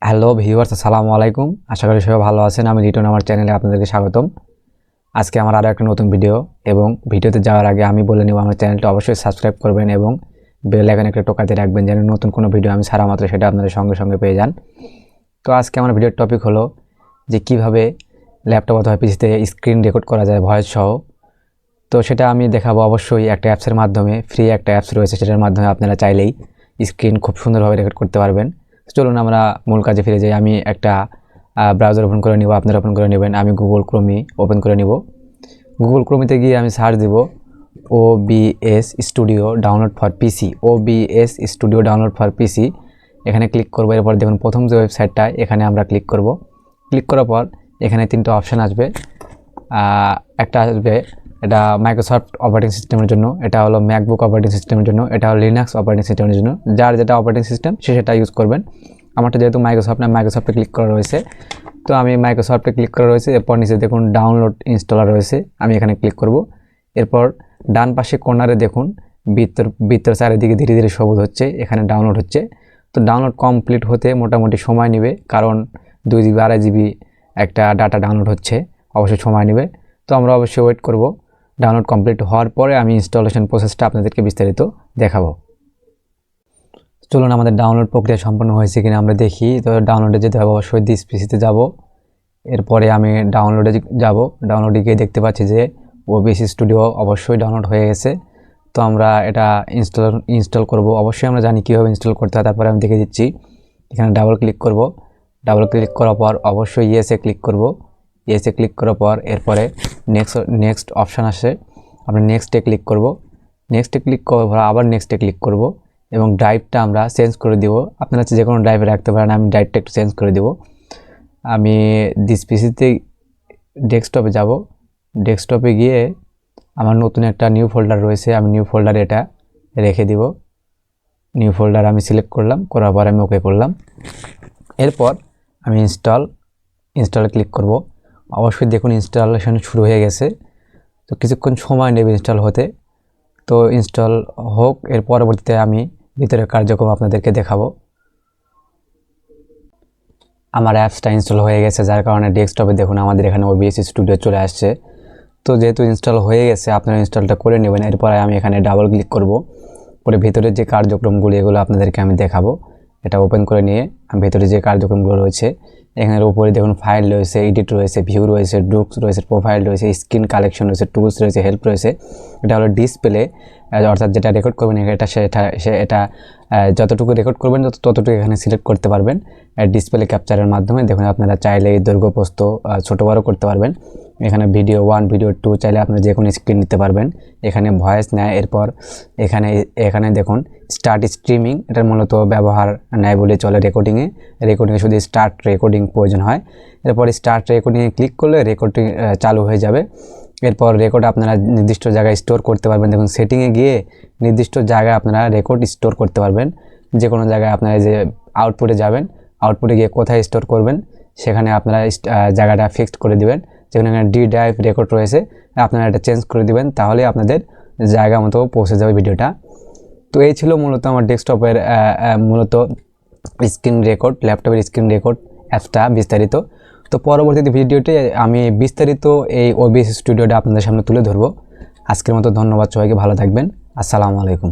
Hello viewers, আসসালামু আলাইকুম। আশা করি সবাই ভালো আছেন। আমি রিটন, আমার চ্যানেলে আপনাদেরকে স্বাগতম। আজকে আমার আরও একটা নতুন ভিডিও, এবং ভিডিওতে যাওয়ার আগে আমি বলে নেব আমার চ্যানেলটা অবশ্যই সাবস্ক্রাইব করবেন এবং বেল আইকনে একটা টোকাতে রাখবেন যেন নতুন কোনো ভিডিও আমি ছাড়া মাত্র সেটা আপনাদের সঙ্গে সঙ্গে পেয়ে যান। তো আজকে আমার ভিডিওর টপিক হলো যে কিভাবে ল্যাপটপ অথবা পিসিতে স্ক্রিন রেকর্ড করা যায় ভয়েস সহ। তো সেটা আমি দেখাবো অবশ্যই একটা অ্যাপসের মাধ্যমে। ফ্রি একটা অ্যাপস রয়েছে, সেটার মাধ্যমে আপনারা চাইলেই স্ক্রিন খুব সুন্দরভাবে রেকর্ড করতে পারবেন। চলুন আমরা মূল কাজে ফিরে যাই। আমি একটা ব্রাউজার ওপেন করে নিব, আপনারা ওপেন করে নেবেন। আমি গুগল ক্রোমই ওপেন করে নিব। গুগল ক্রোমিতে গিয়ে আমি সার্চ দেব OBS studio download for PC. OBS studio download for PC এখানে ক্লিক করব। এরপর দেখুন প্রথম যে ওয়েবসাইটটা, এখানে আমরা ক্লিক করব। ক্লিক করার পর এখানে তিনটা অপশান আসবে। একটা আসবে এটা মাইক্রোসফট অপারেটিং সিস্টেমের জন্য, এটা হলো ম্যাকবুক অপারেটিং সিস্টেমের জন্য, এটা হলো লিনাক্স অপারেটিং সিস্টেমের জন্য। যার যেটা অপারেটিং সিস্টেম সে সেটা ইউজ করবেন। আমারটা যেহেতু মাইক্রোসফট না, মাইক্রোসফটে ক্লিক করা রয়েছে, তো আমি মাইক্রোসফটে ক্লিক করা রয়েছে। এরপর নিচে দেখুন ডাউনলোড ইনস্টলার রয়েছে, আমি এখানে ক্লিক করব। এরপর ডান পাশে কর্নারে দেখুন বৃত্তর চারিদিকে ধীরে ধীরে সবুজ হচ্ছে, এখানে ডাউনলোড হচ্ছে। তো ডাউনলোড কমপ্লিট হতে মোটামুটি সময় নেবে, কারণ 2 GB 2.5 GB একটা ডাটা ডাউনলোড হচ্ছে, অবশ্যই সময় নেবে। তো আমরা অবশ্যই ওয়েট করব। ডাউনলোড কমপ্লিট হওয়ার পরে আমি ইনস্টলেশন প্রসেসটা আপনাদেরকে বিস্তারিত দেখাবো। চলুন আমাদের ডাউনলোড প্রক্রিয়া সম্পন্ন হয়েছে কিনা আমরা দেখি। তো ডাউনলোডে যেতে হবে, অবশ্যই দিস পিসিতে যাব। এরপরে আমি ডাউনলোডে যাব। ডাউনলোডে গিয়ে দেখতে পাচ্ছি যে OBS স্টুডিও অবশ্যই ডাউনলোড হয়ে গেছে। তো আমরা এটা ইনস্টল করব। অবশ্যই আমরা জানি কীভাবে ইনস্টল করতে হয়, তারপরে আমি দেখে দিচ্ছি। এখানে ডাবল ক্লিক করব। ডাবল ক্লিক করার পর অবশ্যই ইয়েসে ক্লিক করব। ইয়েসে ক্লিক করার পর এরপরে নেক্সট অপশান আসে, আমরা নেক্সটে ক্লিক করব। নেক্সটে ক্লিক করার পর আবার নেক্সটে ক্লিক করব এবং ড্রাইভটা আমরা চেঞ্জ করে দিব। আপনারা যে কোনো ড্রাইভে রাখতে পারেন, আমি ড্রাইভটা একটু চেঞ্জ করে দিব। আমি দিস পিসিতে ডেস্কটপে যাব। ডেস্কটপে গিয়ে আমার নতুন একটা নিউ ফোল্ডার রয়েছে, আমি নিউ ফোল্ডারে এটা রেখে দিব। নিউ ফোল্ডার আমি সিলেক্ট করলাম, করার পর আমি ওকে করলাম। এরপর আমি ইনস্টলে ক্লিক করব। অবশ্যই দেখুন ইনস্টলেশন শুরু হয়ে গেছে। তো কিছুক্ষণ সময় নেবে ইনস্টল হতে। তো ইনস্টল হোক, এর পরবর্তীতে আমি ভিতরে কার্যক্রম আপনাদেরকে দেখাবো। আমার অ্যাপসটা ইনস্টল হয়ে গেছে, যার কারণে ডেস্কটপে দেখুন আমাদের এখানে OBS স্টুডিও চলে আসছে। তো যেহেতু ইনস্টল হয়ে গেছে, আপনারা ইনস্টলটা করে নেবেন। এরপরে আমি এখানে ডাবল ক্লিক করব, করে ভিতরের যে কার্যক্রমগুলি এগুলো আপনাদেরকে আমি দেখাবো। এটা ওপেন করে নিয়ে আমি ভিতরে যে কার্যক্রমগুলো রয়েছে, এখানের উপরে দেখুন ফাইল রয়েছে, এডিট রয়েছে, ভিউ রয়েছে, ড্রুকস রয়েছে, প্রোফাইল রয়েছে, স্ক্রিন কালেকশন রয়েছে, টুলস রয়েছে, হেল্প রয়েছে। এটা হলো ডিসপ্লে, অর্থাৎ যেটা রেকর্ড করবেন এটা যতটুকু রেকর্ড করবেন ততটুকু এখানে সিলেক্ট করতে পারবেন ডিসপ্লে ক্যাপচারের মাধ্যমে। দেখুন আপনারা চাইলে দৈর্ঘ্য প্রস্থ ছোটো বড়ো করতে পারবেন। এখানে ভিডিও 1 ভিডিও 2 চাইলে আপনারা যে কোনো স্ক্রিন নিতে পারবেন। এখানে ভয়েস নেয়। এরপর এখানে দেখুন স্টার্ট স্ট্রিমিং, এটার মূলত ব্যবহার নেয় বলে চলে রেকর্ডিংয়ে শুধু স্টার্ট রেকর্ডিং প্রয়োজন হয়। এরপর স্টার্ট রেকর্ডিংয়ে ক্লিক করলে রেকর্ডিং চালু হয়ে যাবে। এরপর রেকর্ড আপনারা নির্দিষ্ট জায়গায় স্টোর করতে পারবেন। দেখুন সেটিংয়ে গিয়ে নির্দিষ্ট জায়গায় আপনারা রেকর্ড স্টোর করতে পারবেন। যে কোনো জায়গায় আপনারা যে আউটপুটে যাবেন, আউটপুটে গিয়ে কোথায় স্টোর করবেন সেখানে আপনারা জায়গাটা ফিক্সড করে দিবেন। যেখানে ডি ড্রাইভ রেকর্ড রয়েছে আপনারা এটা চেঞ্জ করে দিবেন, তাহলে আপনাদের জায়গা মতো পৌঁছে যাবে ভিডিওটা। তো এই ছিল মূলত আমার ডেস্কটপের মূলত স্ক্রিন রেকর্ড, ল্যাপটপের স্ক্রিন রেকর্ড অ্যাপসটা বিস্তারিত। তো পরবর্তী ভিডিওতে আমি বিস্তারিত এই OBS স্টুডিওটা আপনাদের সামনে তুলে ধরবো। আজকের মতো ধন্যবাদ সবাইকে, ভালো থাকবেন। আসসালামু আলাইকুম।